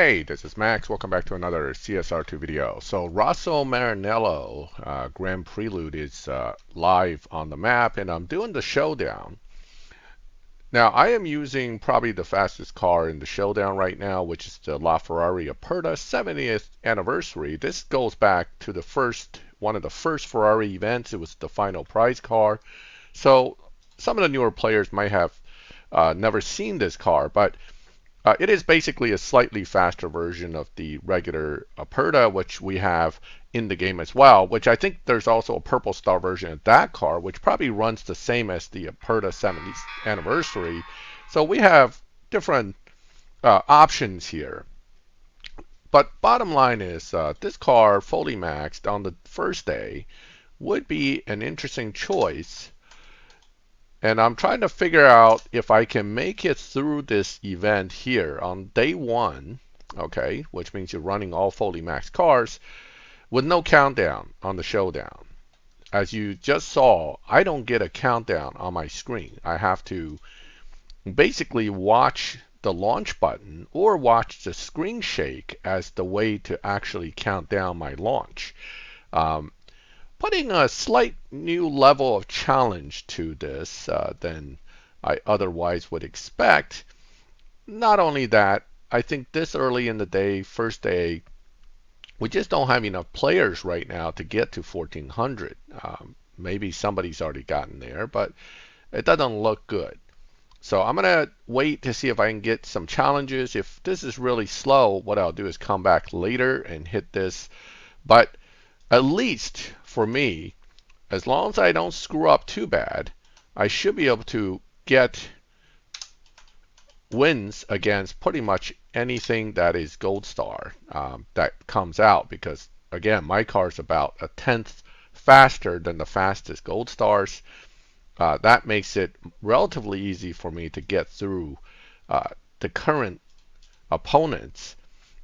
Hey, this is Max. Welcome back to another CSR2 video. So Rosso Maranello Grand Prelude is live on the map, and I'm doing the showdown. Now, I am using probably the fastest car in the showdown right now, which is the LaFerrari Aperta 70th anniversary. This goes back to one of the first Ferrari events. It was the final prize car. So some of the newer players might have never seen this car, but it is basically a slightly faster version of the regular Aperta, which we have in the game as well, which I think there's also a Purple Star version of that car, which probably runs the same as the Aperta 70th anniversary. So we have different options here. But bottom line is this car, fully maxed on the first day, would be an interesting choice. And I'm trying to figure out if I can make it through this event here on day one, okay, which means you're running all fully maxed cars with no countdown on the showdown. As you just saw, I don't get a countdown on my screen. I have to basically watch the launch button or watch the screen shake as the way to actually count down my launch. Putting a slight new level of challenge to this than I otherwise would expect. Not only that, I think this early in the day, first day, we just don't have enough players right now to get to 1400. Maybe somebody's already gotten there, but it doesn't look good. So I'm going to wait to see if I can get some challenges. If this is really slow, what I'll do is come back later and hit this. But at least for me, as long as I don't screw up too bad, I should be able to get wins against pretty much anything that is Gold Star that comes out, because again, my car is about a tenth faster than the fastest Gold Stars. That makes it relatively easy for me to get through the current opponents.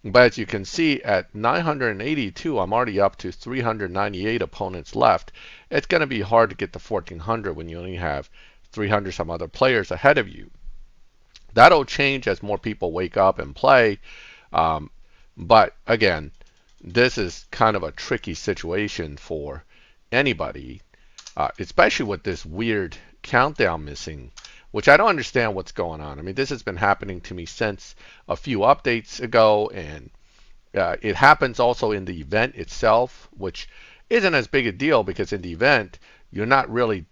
But as you can see, at 982, I'm already up to 398 opponents left. It's going to be hard to get to 1400 when you only have 300 some other players ahead of you. That'll change as more people wake up and play. But again, this is kind of a tricky situation for anybody, especially with this weird countdown missing, which I don't understand what's going on. I mean, this has been happening to me since a few updates ago, and it happens also in the event itself, which isn't as big a deal because in the event, you're not really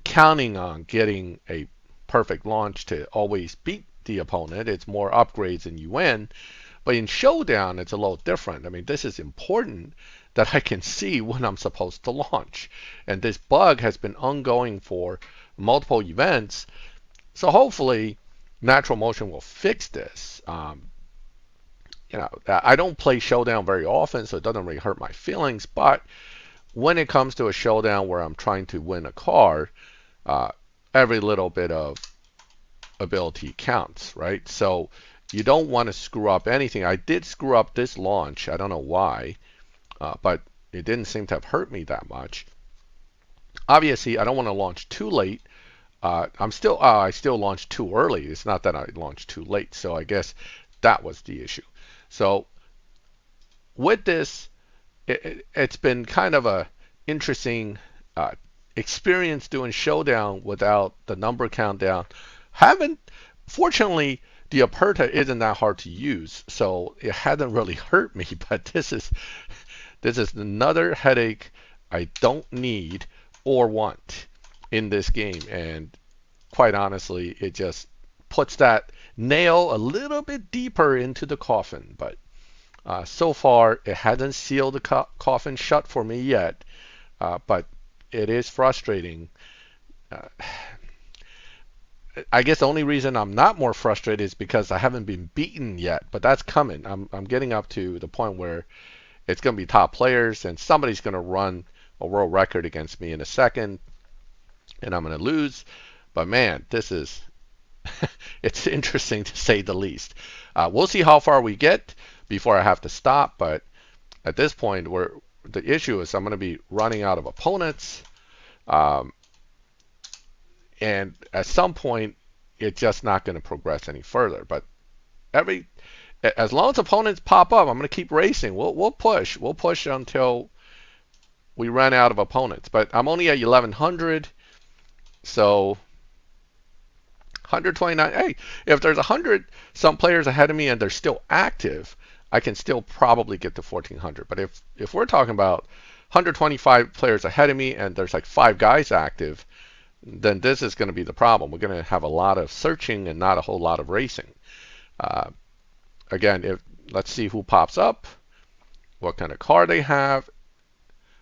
counting on getting a perfect launch to always beat the opponent. It's more upgrades and you win. But in Showdown, it's a little different. I mean, this is important that I can see when I'm supposed to launch. And this bug has been ongoing for multiple events. So hopefully, Natural Motion will fix this. I don't play Showdown very often, so it doesn't really hurt my feelings. But when it comes to a showdown where I'm trying to win a car, every little bit of ability counts, right? So you don't want to screw up anything. I did screw up this launch. I don't know why, but it didn't seem to have hurt me that much. Obviously, I don't want to launch too late. I still launched too early. It's not that I launched too late. So I guess that was the issue. So with this, it's been kind of a interesting experience doing Showdown without the number countdown. Fortunately, the Aperta isn't that hard to use, so it hasn't really hurt me. But this is another headache I don't need or want in this game, and quite honestly, it just puts that nail a little bit deeper into the coffin. But so far, it hasn't sealed the coffin shut for me yet, but it is frustrating. I guess the only reason I'm not more frustrated is because I haven't been beaten yet, but that's coming. I'm getting up to the point where it's going to be top players, and somebody's going to run a world record against me in a second, and I'm going to lose. But man, this is it's interesting to say the least. We'll see how far we get before I have to stop, but at this point, the issue is I'm going to be running out of opponents. And at some point, it's just not going to progress any further. But as long as opponents pop up, I'm going to keep racing. We'll push. We'll push until we run out of opponents. But I'm only at 1100, so 129. Hey, if there's 100 some players ahead of me and they're still active, I can still probably get to 1400. But if we're talking about 125 players ahead of me and there's like 5 guys active, then this is going to be the problem. We're going to have a lot of searching and not a whole lot of racing. Again, let's see who pops up, what kind of car they have.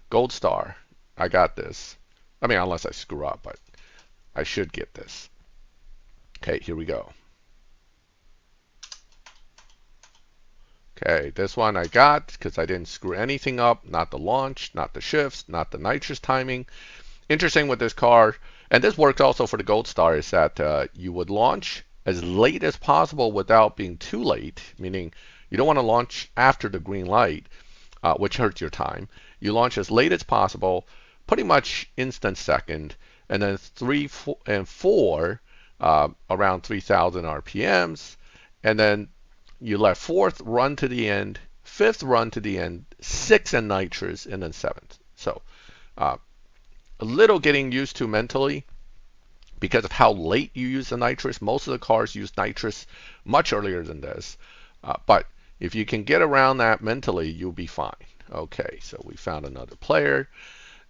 Gold star. I got this. I mean, unless I screw up, but I should get this. Okay, here we go. Okay, this one I got because I didn't screw anything up. Not the launch, not the shifts, not the nitrous timing. Interesting with this car, and this works also for the Gold Star, is that you would launch as late as possible without being too late, meaning you don't want to launch after the green light, which hurts your time. You launch as late as possible, pretty much instant second, and then 3, 4, and 4 around 3,000 RPMs, and then you let 4th run to the end, 5th run to the end, 6th and nitrous, and then 7th. So a little getting used to mentally because of how late you use the nitrous. Most of the cars use nitrous much earlier than this. But if you can get around that mentally, you'll be fine. Okay, so we found another player.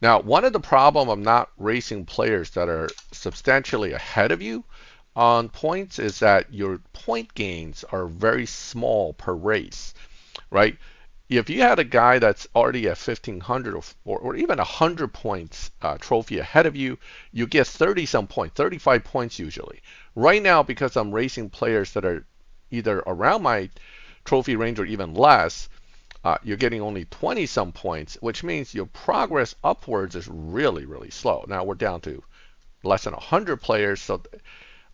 Now, one of the problem of not racing players that are substantially ahead of you on points is that your point gains are very small per race, right? If you had a guy that's already at 1,500 or even 100 points trophy ahead of you, you get 30 some points, 35 points usually. Right now, because I'm racing players that are either around my trophy range or even less, you're getting only 20 some points, which means your progress upwards is really, really slow. Now we're down to less than 100 players, so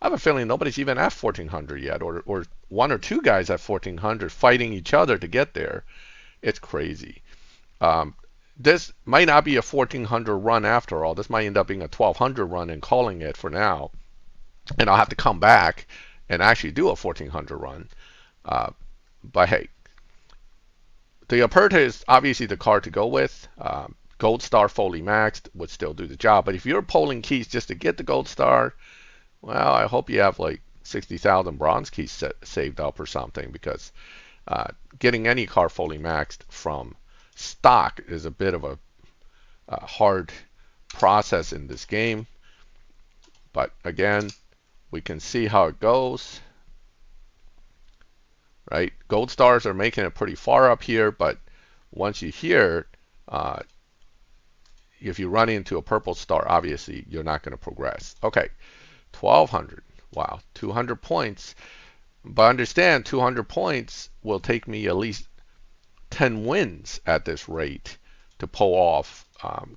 I have a feeling nobody's even at 1,400 yet, or 1 or 2 guys at 1,400 fighting each other to get there. It's crazy. This might not be a 1,400 run after all. This might end up being a 1,200 run and calling it for now. And I'll have to come back and actually do a 1,400 run. But hey, the Aperta is obviously the car to go with. Gold Star fully maxed would still do the job. But if you're pulling keys just to get the Gold Star, well, I hope you have like 60,000 bronze keys saved up or something, because getting any car fully maxed from stock is a bit of a hard process in this game. But again, we can see how it goes. Right? Gold stars are making it pretty far up here, but once you hear, if you run into a purple star, obviously you're not going to progress. Okay, 1,200. Wow, 200 points. But understand, 200 points will take me at least 10 wins at this rate to pull off,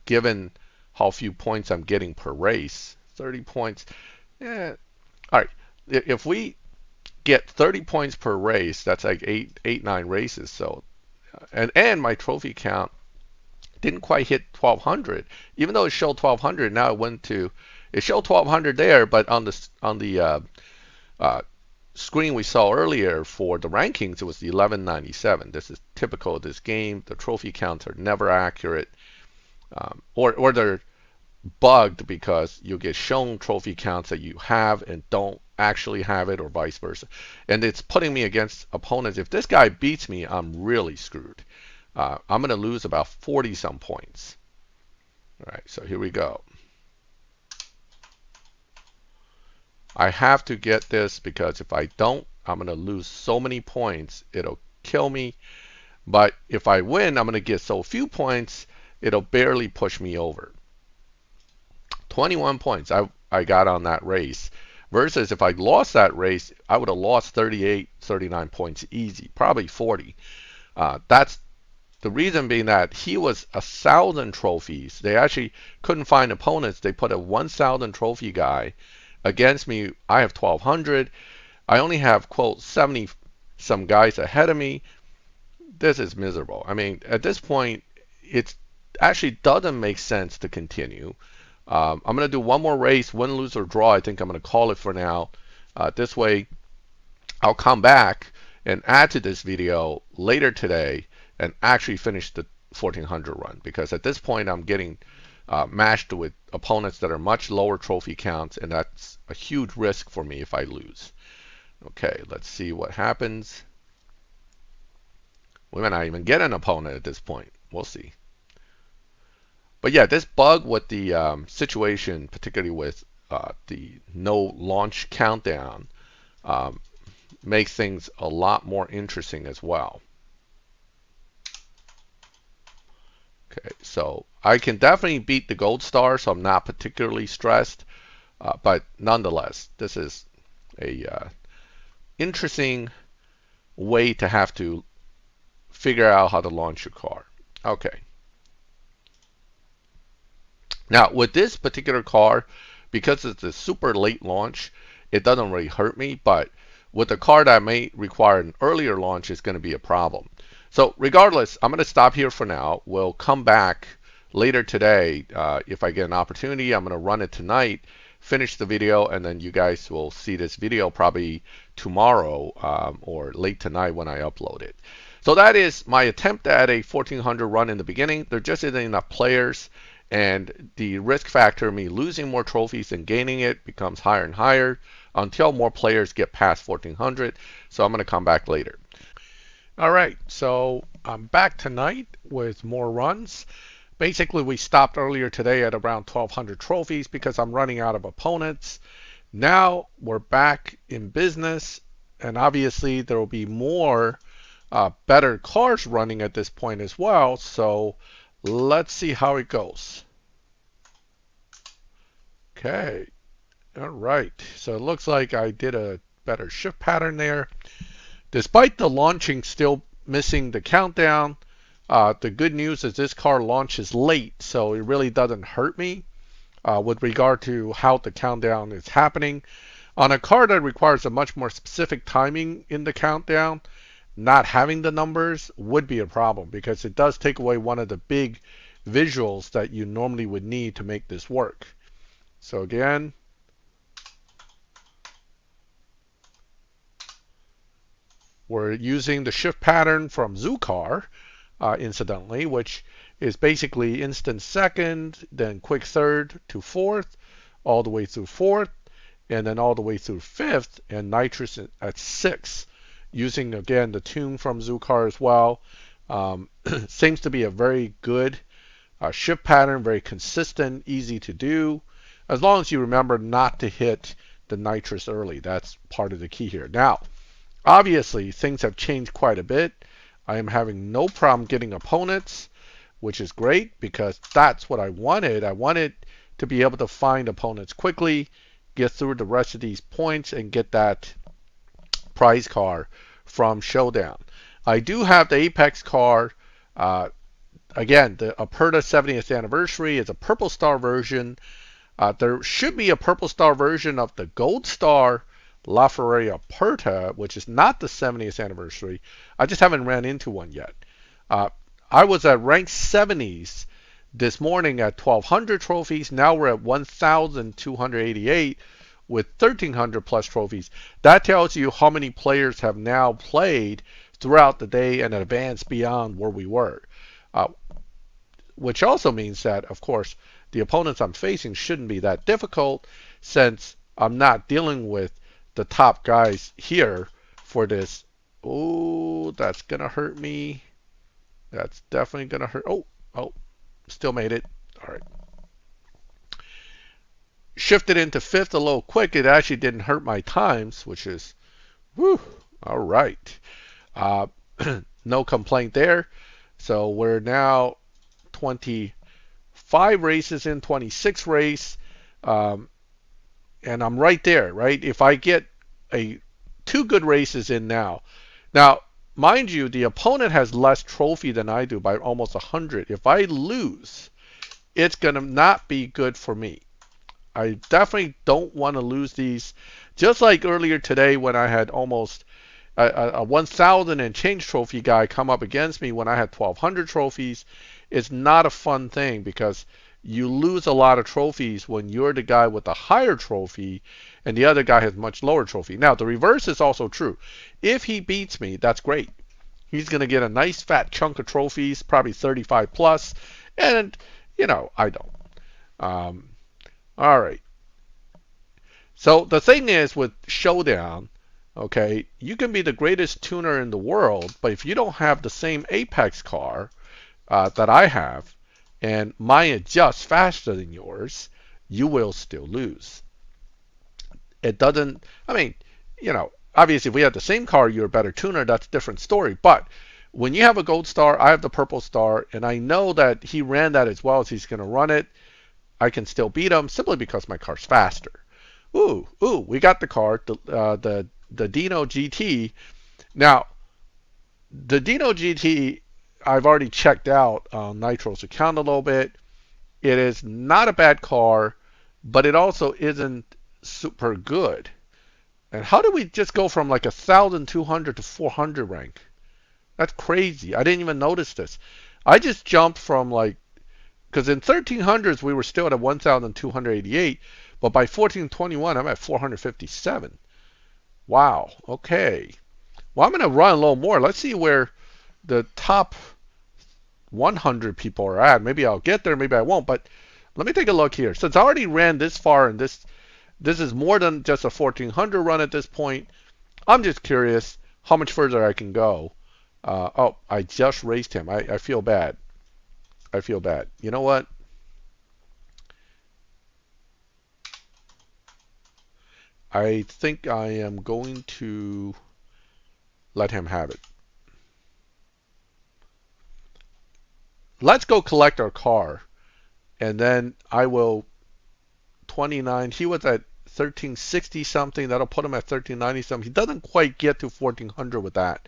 given how few points I'm getting per race. 30 points. Yeah. All right. If we get 30 points per race, that's like 9 races. So, and my trophy count didn't quite hit 1,200, even though it showed 1,200. Now it showed 1,200 there, but on the screen we saw earlier for the rankings, it was the 1197. This is typical of this game. The trophy counts are never accurate, or they're bugged because you get shown trophy counts that you have and don't actually have it, or vice versa. And it's putting me against opponents. If this guy beats me, I'm really screwed. I'm going to lose about 40 some points. All right, so here we go. I have to get this, because if I don't, I'm going to lose so many points, it'll kill me. But if I win, I'm going to get so few points, it'll barely push me over. 21 points I got on that race. Versus if I lost that race, I would have lost 38, 39 points easy, probably 40. That's the reason being that he was 1,000 trophies. They actually couldn't find opponents. They put a 1,000 trophy guy against me. I have 1,200. I only have, quote, 70 some guys ahead of me. This is miserable. I mean, at this point, it actually doesn't make sense to continue. I'm going to do one more race, win, lose, or draw. I think I'm going to call it for now. This way, I'll come back and add to this video later today and actually finish the 1400 run, because at this point I'm getting matched with opponents that are much lower trophy counts, and that's a huge risk for me if I lose. Okay, let's see what happens. We might not even get an opponent at this point. We'll see. But yeah, this bug with the situation, particularly with the no launch countdown, makes things a lot more interesting as well. Okay, so I can definitely beat the gold star, so I'm not particularly stressed. But nonetheless, this is a interesting way to have to figure out how to launch your car. Okay. Now, with this particular car, because it's a super late launch, it doesn't really hurt me, but with a car that may require an earlier launch, it's going to be a problem. So regardless, I'm going to stop here for now. We'll come back later today. If I get an opportunity, I'm going to run it tonight, finish the video, and then you guys will see this video probably tomorrow or late tonight when I upload it. So that is my attempt at a 1400 run in the beginning. There just isn't enough players, and the risk factor of me losing more trophies and gaining it becomes higher and higher until more players get past 1400. So I'm going to come back later. All right, so I'm back tonight with more runs. Basically, we stopped earlier today at around 1200 trophies because I'm running out of opponents. Now we're back in business, and obviously there will be more better cars running at this point as well. So let's see how it goes. Okay, all right, so it looks like I did a better shift pattern there. Despite the launching still missing the countdown, the good news is this car launches late, so it really doesn't hurt me with regard to how the countdown is happening. On a car that requires a much more specific timing in the countdown, not having the numbers would be a problem, because it does take away one of the big visuals that you normally would need to make this work. So again, we're using the shift pattern from Zoocar, incidentally, which is basically instant second, then quick third to fourth, all the way through fourth, and then all the way through fifth, and nitrous at sixth. Using, again, the tune from Zoocar as well. Seems to be a very good shift pattern, very consistent, easy to do, as long as you remember not to hit the nitrous early. That's part of the key here. Now, obviously, things have changed quite a bit. I am having no problem getting opponents, which is great, because that's what I wanted. I wanted to be able to find opponents quickly, get through the rest of these points, and get that prize car from Showdown. I do have the Apex car. Again, the Aperta 70th anniversary is a purple star version. There should be a purple star version of the gold star LaFerrari Aperta, which is not the 70th anniversary. I just haven't ran into one yet. I was at rank 70s this morning at 1200 trophies. Now we're at 1288 with 1300 plus trophies. That tells you how many players have now played throughout the day and advanced beyond where we were. Which also means that, of course, the opponents I'm facing shouldn't be that difficult, since I'm not dealing with the top guys here for this. Oh, that's gonna hurt me. That's definitely gonna hurt. Oh, still made it. All right. Shifted into fifth a little quick. It actually didn't hurt my times, which is, whew, all right. No complaint there. So we're now 25 races in, 26 race. And I'm right there, right? If I get two good races in now. Now, mind you, the opponent has less trophy than I do by almost 100. If I lose, it's going to not be good for me. I definitely don't want to lose these. Just like earlier today when I had almost a 1,000 and change trophy guy come up against me when I had 1,200 trophies. It's not a fun thing, because you lose a lot of trophies when you're the guy with the higher trophy and the other guy has much lower trophy. Now, the reverse is also true. If he beats me, that's great. He's going to get a nice fat chunk of trophies, probably 35 plus, and, I don't. Um, all right. So the thing is with Showdown, okay, you can be the greatest tuner in the world, but if you don't have the same Apex car that I have, and mine adjusts faster than yours, you will still lose. It doesn't, I mean, obviously if we had the same car, you're a better tuner, that's a different story. But when you have a gold star, I have the purple star, and I know that he ran that as well as he's going to run it, I can still beat him simply because my car's faster. Ooh, we got the car, the Dino GT. Now, the Dino GT, I've already checked out on Nitro's account a little bit. It is not a bad car, but it also isn't super good. And how did we just go from like 1,200 to 400 rank? That's crazy. I didn't even notice this. I just jumped from because in 1300s we were still at 1,288, but by 1421 I'm at 457. Wow. Okay. Well, I'm going to run a little more. Let's see where the top 100 people are at. Maybe I'll get there, maybe I won't, but let me take a look here. Since I already ran this far and this is more than just a 1400 run at this point, I'm just curious how much further I can go. Oh, I just raced him. I feel bad. I feel bad. You know what? I think I am going to let him have it. Let's go collect our car, and then I will 29. He was at 1360 something. That'll put him at 1390 something. He doesn't quite get to 1400 with that.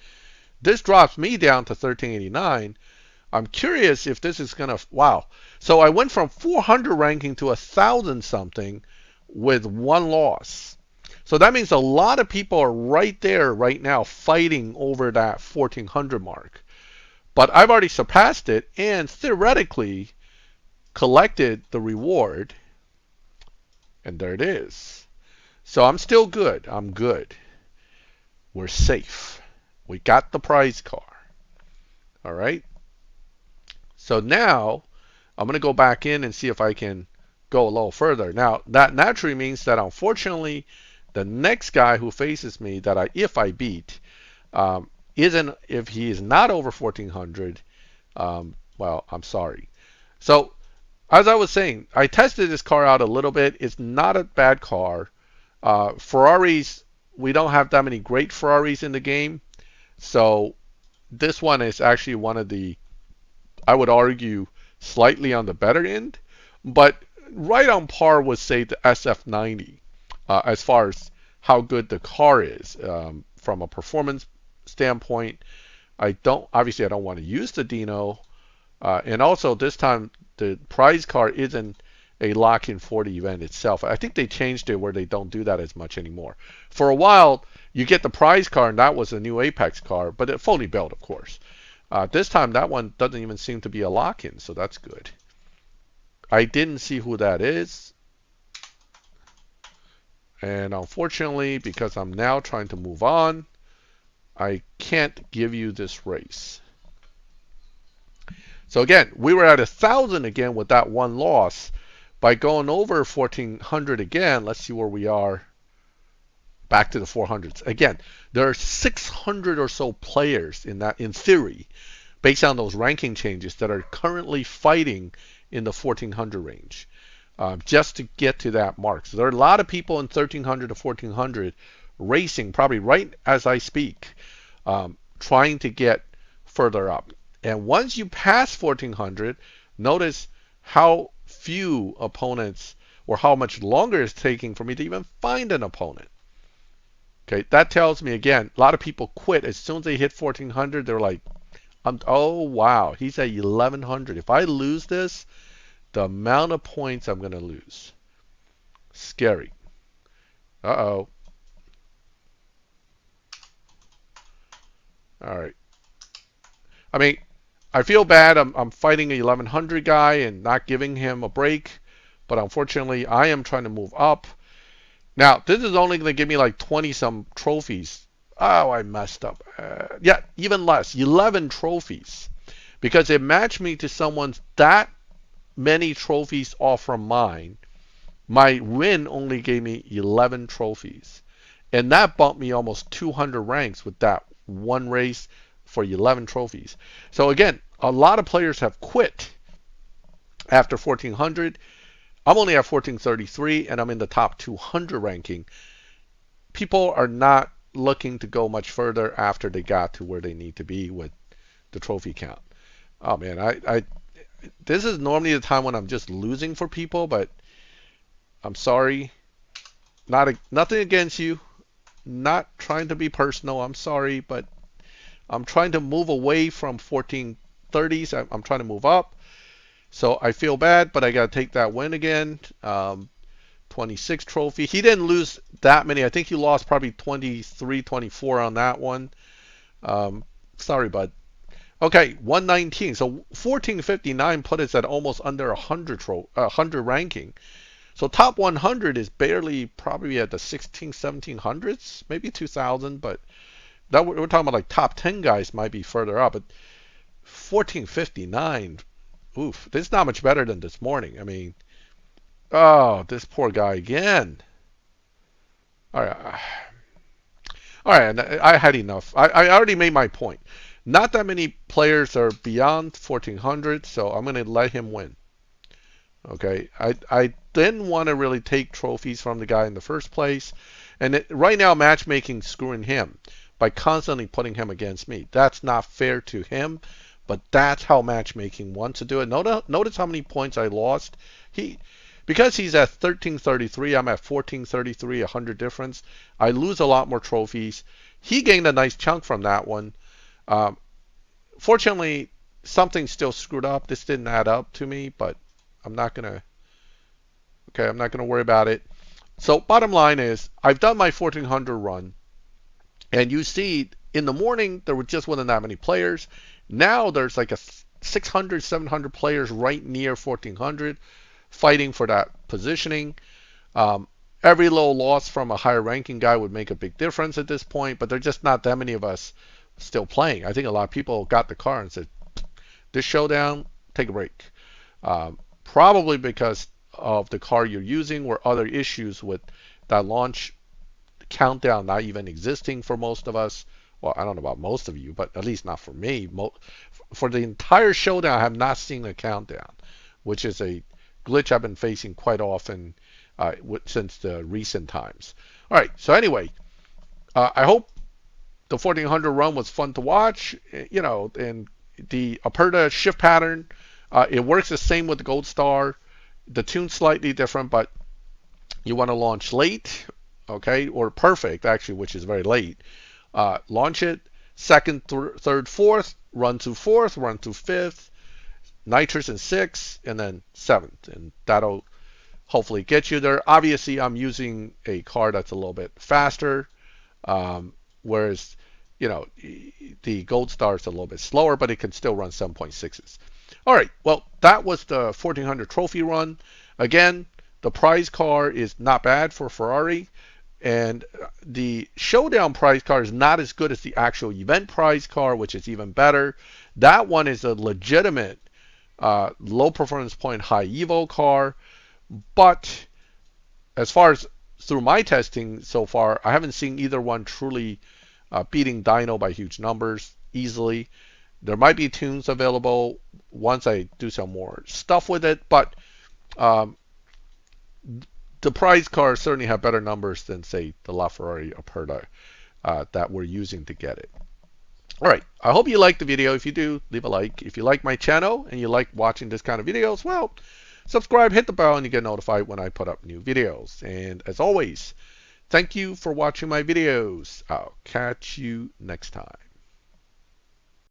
This drops me down to 1389. I'm curious if this is gonna. Wow. So I went from 400 ranking to 1,000 something with one loss. So that means a lot of people are right there right now fighting over that 1400 mark. But I've already surpassed it and theoretically collected the reward. And there it is. So I'm still good. I'm good. We're safe. We got the prize car. All right. So now I'm going to go back in and see if I can go a little further. Now that naturally means that unfortunately the next guy who faces me that if I beat isn't, if he is not over 1400, well, I'm sorry. So as I was saying, I tested this car out a little bit. It's not a bad car. Ferraris, we don't have that many great Ferraris in the game. So this one is actually one of the, I would argue, slightly on the better end, but right on par with, say, the SF90 as far as how good the car is from a performance standpoint. Obviously I don't want to use the Dino, and also this time the prize car isn't a lock-in 40 event itself. I think they changed it where they don't do that as much anymore. For a while, you get the prize car, and that was a new Apex car, but it fully built, of course. This time, that one doesn't even seem to be a lock-in, so that's good. I didn't see who that is. And unfortunately, because I'm now trying to move on, I can't give you this race. So again, we were at 1,000 again with that one loss. By going over 1,400 again, let's see where we are. Back to the 400s. Again, there are 600 or so players in theory, based on those ranking changes, that are currently fighting in the 1,400 range, just to get to that mark. So there are a lot of people in 1,300 to 1,400 racing, probably right as I speak, trying to get further up. And once you pass 1,400, notice how few opponents, or how much longer it's taking for me to even find an opponent. Okay, that tells me again, a lot of people quit as soon as they hit 1,400. They're like, oh wow, he's at 1,100. If I lose this, the amount of points I'm going to lose. Scary. Uh-oh. All right. I mean, I feel bad. I'm fighting a 1100 guy and not giving him a break, but unfortunately, I am trying to move up. Now, this is only going to give me like 20 some trophies. Oh, I messed up. Yeah, even less, 11 trophies, because it matched me to someone's that many trophies off from mine. My win only gave me 11 trophies. And that bumped me almost 200 ranks with that one race for 11 trophies. So again, a lot of players have quit after 1400. I'm only at 1433 and I'm in the top 200 ranking. People are not looking to go much further after they got to where they need to be with the trophy count. Oh man, this is normally the time when I'm just losing for people, but I'm sorry. Nothing against you. Not trying to be personal. I'm sorry, but I'm trying to move away from 1430s. I'm trying to move up. So I feel bad, but I got to take that win again. 26 trophy. He didn't lose that many. I think he lost probably 23, 24 on that one. Sorry, bud. Okay, 119. So 1459 put us at almost under 100 ranking. So top 100 is barely probably at the 16, 1700s, maybe 2000, but that we're talking about like top 10 guys might be further up. But 1459, oof, this is not much better than this morning. I mean, oh, this poor guy again. All right. All right, I had enough. I already made my point. Not that many players are beyond 1400, so I'm going to let him win. Okay, I didn't want to really take trophies from the guy in the first place. And right now, matchmaking screwing him by constantly putting him against me. That's not fair to him, but that's how matchmaking wants to do it. Notice how many points I lost. Because he's at 1333, I'm at 1433, 100 difference. I lose a lot more trophies. He gained a nice chunk from that one. Fortunately, something still screwed up. This didn't add up to me, but I'm not gonna worry about it. So bottom line is, I've done my 1400 run, and you see in the morning there just wasn't that many players. Now there's like a 600, 700 players right near 1400 fighting for that positioning. Every little loss from a higher ranking guy would make a big difference at this point, but there's just not that many of us still playing. I think a lot of people got the car and said, this showdown, take a break. Probably because of the car you're using, or other issues with that launch countdown not even existing for most of us. Well, I don't know about most of you, but at least not for me. For the entire showdown, I have not seen a countdown, which is a glitch I've been facing quite often since the recent times. All right, so anyway, I hope the 1400 run was fun to watch. You know, and the Aperta shift pattern, it works the same with the Gold Star. The tune's slightly different, but you want to launch late, okay, or perfect actually, which is very late. Launch it second, third, fourth, run to fourth, run to fifth, nitrous in sixth, and then seventh, and that'll hopefully get you there. Obviously, I'm using a car that's a little bit faster, whereas you know the Gold Star is a little bit slower, but it can still run 7.6s. All right, well, that was the 1400 trophy run. Again, the prize car is not bad for Ferrari, and the Showdown prize car is not as good as the actual event prize car, which is even better. That one is a legitimate low performance point, high evo car, but as far as through my testing so far, I haven't seen either one truly beating Dino by huge numbers easily. There might be tunes available once I do some more stuff with it, but the prize cars certainly have better numbers than, say, the LaFerrari Aperta that we're using to get it. All right, I hope you liked the video. If you do, leave a like. If you like my channel and you like watching this kind of videos, well, subscribe, hit the bell, and you get notified when I put up new videos. And as always, thank you for watching my videos. I'll catch you next time.